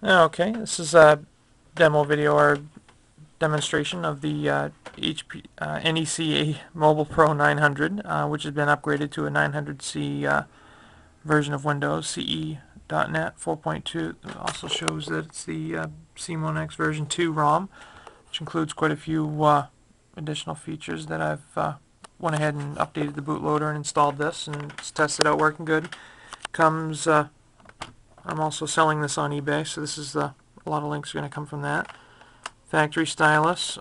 Okay, this is a demo video or demonstration of the NEC MobilePro 900, which has been upgraded to a 900C version of Windows, CE.NET 4.2. It also shows that it's the cmonex version 2 ROM, which includes quite a few additional features that I've went ahead and updated the bootloader and installed this, and it's tested out working good. Comes I'm also selling this on eBay, so this is a lot of links are going to come from that. Factory stylus,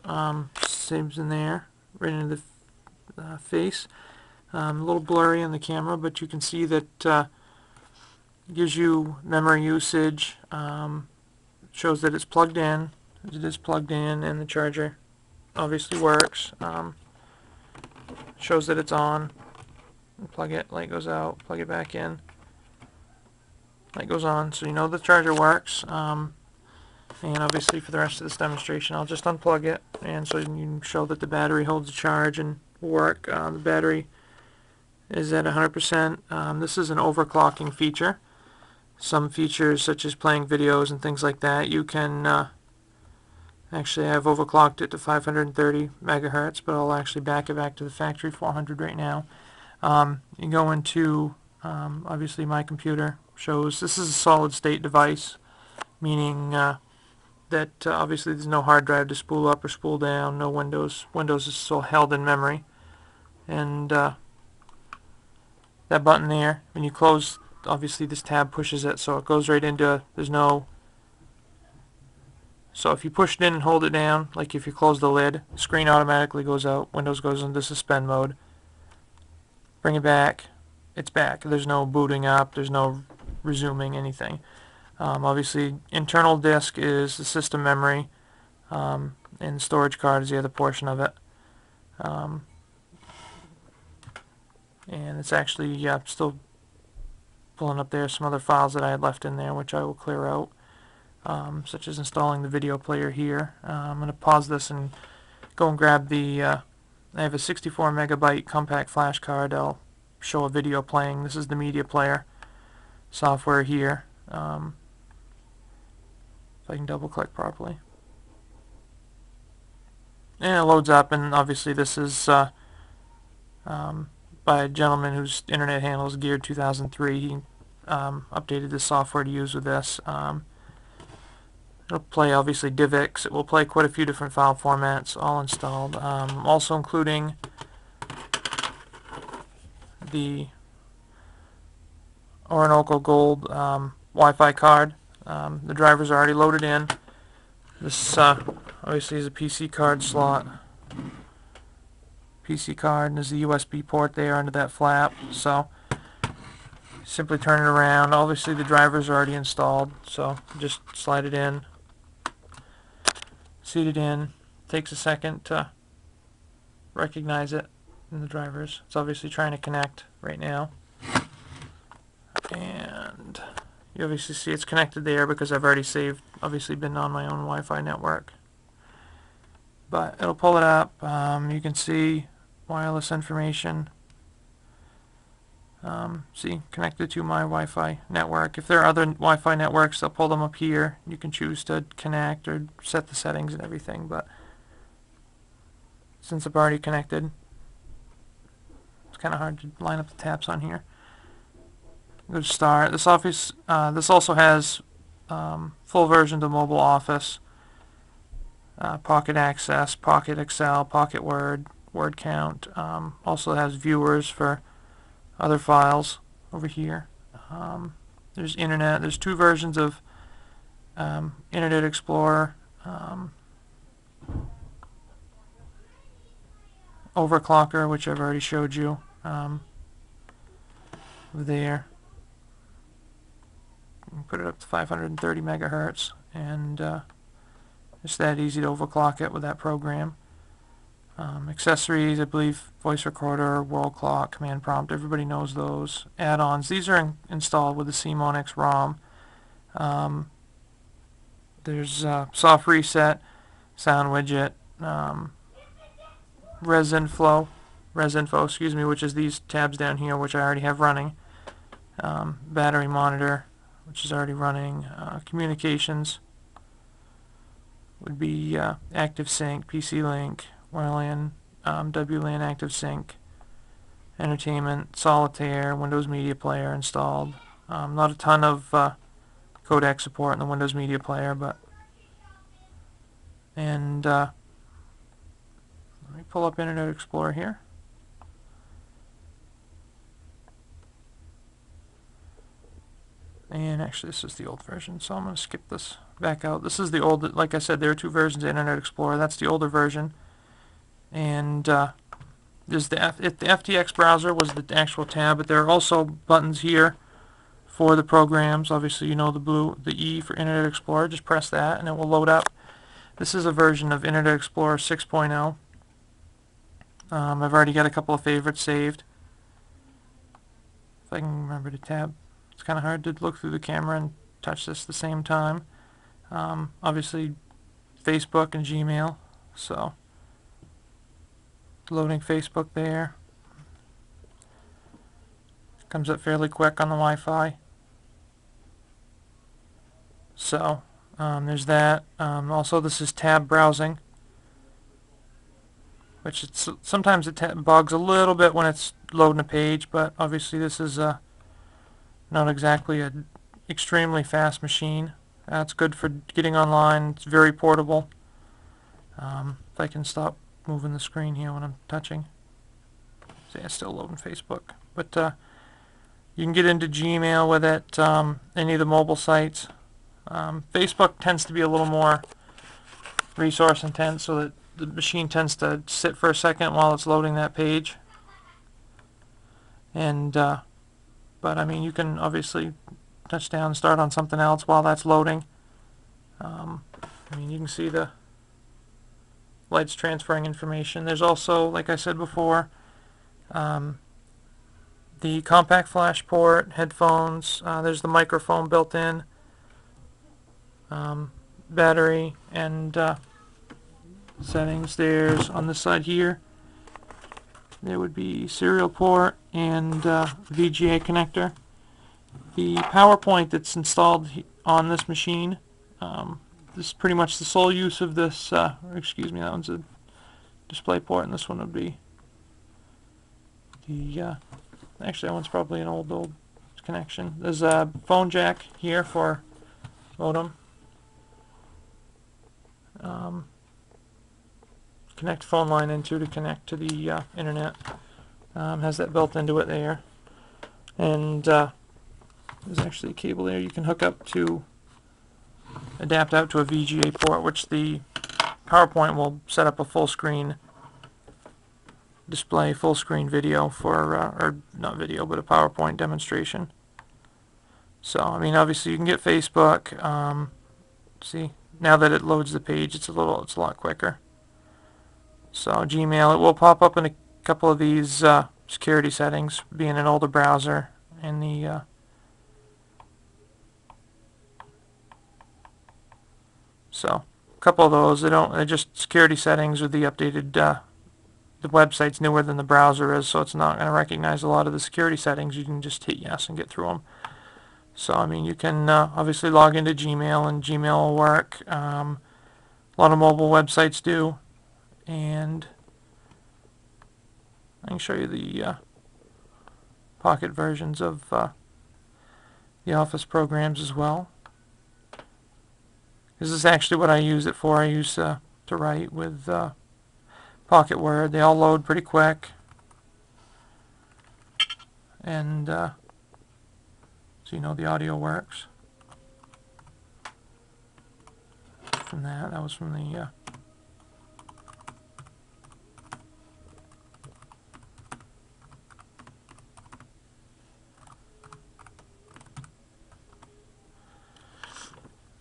saves in there, right into the face. A little blurry on the camera, but you can see that gives you memory usage. Shows that it's plugged in. It is plugged in, and the charger obviously works. Shows that it's on. Plug it, light goes out. Plug it back in. Light goes on, so you know the charger works. And obviously for the rest of this demonstration I'll just unplug it, and so you can show that the battery holds a charge and will work. The battery is at 100%. This is an overclocking feature. Some features such as playing videos and things like that, you can actually I've overclocked it to 530 megahertz, but I'll actually back it back to the factory 400 right now. You go into obviously my computer shows this is a solid state device, meaning that obviously there's no hard drive to spool up or spool down, no Windows. Windows is still held in memory. And that button there, when you close, obviously this tab pushes it, so it goes right into, there's no, so if you push it in and hold it down, like if you close the lid, the screen automatically goes out, Windows goes into suspend mode. Bring it back, it's back. There's no booting up, there's no resuming anything. Obviously, internal disk is the system memory, and storage card is the other portion of it. And it's actually still pulling up there some other files that I had left in there, which I will clear out, such as installing the video player here. I'm going to pause this and go and grab the, I have a 64 megabyte compact flash card. I'll show a video playing. This is the media player software here. If I can double click properly. And it loads up, and obviously this is by a gentleman whose internet handle is Geared 2003. He updated the software to use with this. It'll play obviously DivX. It will play quite a few different file formats, all installed. Also including the Orinoco Gold Wi-Fi card. The drivers are already loaded in. This obviously is a PC card slot. PC card, and there's the USB port there under that flap. So simply turn it around. Obviously the drivers are already installed, so just slide it in, seat it in. Takes a second to recognize it in the drivers. It's obviously trying to connect right now. And you obviously see it's connected there because I've already saved, obviously been on my own Wi-Fi network. But it'll pull it up. You can see wireless information. See, connected to my Wi-Fi network. If there are other Wi-Fi networks, they'll pull them up here. You can choose to connect or set the settings and everything, but since I've already connected, it's kind of hard to line up the tabs on here. Go to Start. This office, this also has full version of Mobile Office, Pocket Access, Pocket Excel, Pocket Word, Word Count. Also has viewers for other files over here. There's Internet. There's two versions of Internet Explorer. Overclocker, which I've already showed you there. Put it up to 530 megahertz, and it's that easy to overclock it with that program. Accessories, I believe, voice recorder, world clock, command prompt, everybody knows those. Add-ons, these are installed with the cmonex ROM. There's soft reset, sound widget, resinfo, which is these tabs down here, which I already have running. Battery monitor, which is already running. Communications would be ActiveSync, PC-Link, WLAN, WLAN ActiveSync, Entertainment, Solitaire, Windows Media Player installed. Not a ton of codec support in the Windows Media Player, but let me pull up Internet Explorer here. And actually this is the old version, so I'm going to skip this back out. This is the old, like I said, there are two versions of Internet Explorer. That's the older version. And there's the FTX browser was the actual tab, but there are also buttons here for the programs. Obviously, you know the E for Internet Explorer. Just press that and it will load up. This is a version of Internet Explorer 6.0. I've already got a couple of favorites saved. If I can remember to tab. It's kind of hard to look through the camera and touch this at the same time. Obviously, Facebook and Gmail. So, loading Facebook there. Comes up fairly quick on the Wi-Fi. So, there's that. Also, this is tab browsing, which sometimes it bugs a little bit when it's loading a page, but obviously this is not exactly an extremely fast machine. It's good for getting online. It's very portable. If I can stop moving the screen here when I'm touching. See, it's still loading Facebook. But you can get into Gmail with it, any of the mobile sites. Facebook tends to be a little more resource intense, so that the machine tends to sit for a second while it's loading that page. And but I mean, you can obviously touch down and start on something else while that's loading. I mean, you can see the lights transferring information. There's also, like I said before, the compact flash port, headphones, there's the microphone built in, battery, and settings. There's on this side here, there would be serial port and VGA connector. The PowerPoint that's installed on this machine, this is pretty much the sole use of this, excuse me, that one's a display port, and this one would be the, actually that one's probably an old connection. There's a phone jack here for modem. Connect phone line into to connect to the internet. Has that built into it there. And there's actually a cable there you can hook up to adapt out to a VGA port, which the PowerPoint will set up a full screen display, full screen video for, or not video, but a PowerPoint demonstration. So, I mean, obviously you can get Facebook. See, now that it loads the page, it's a lot quicker. So Gmail, it will pop up in a couple of these security settings, being an older browser, and the so a couple of those. They're just security settings with the updated. The website's newer than the browser is, so it's not going to recognize a lot of the security settings. You can just hit yes and get through them. So I mean, you can obviously log into Gmail, and Gmail will work. A lot of mobile websites do. And I can show you the pocket versions of the Office programs as well. This is actually what I use it for. I use to write with Pocket Word. They all load pretty quick. And so you know the audio works. From that was from the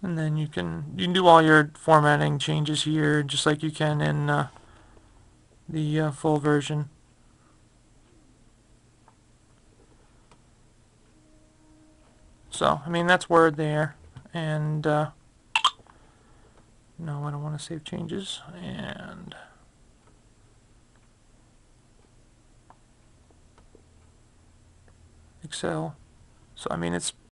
and then you can do all your formatting changes here, just like you can in the full version. So, I mean, that's Word there, and no, I don't want to save changes, and Excel. So, I mean, it's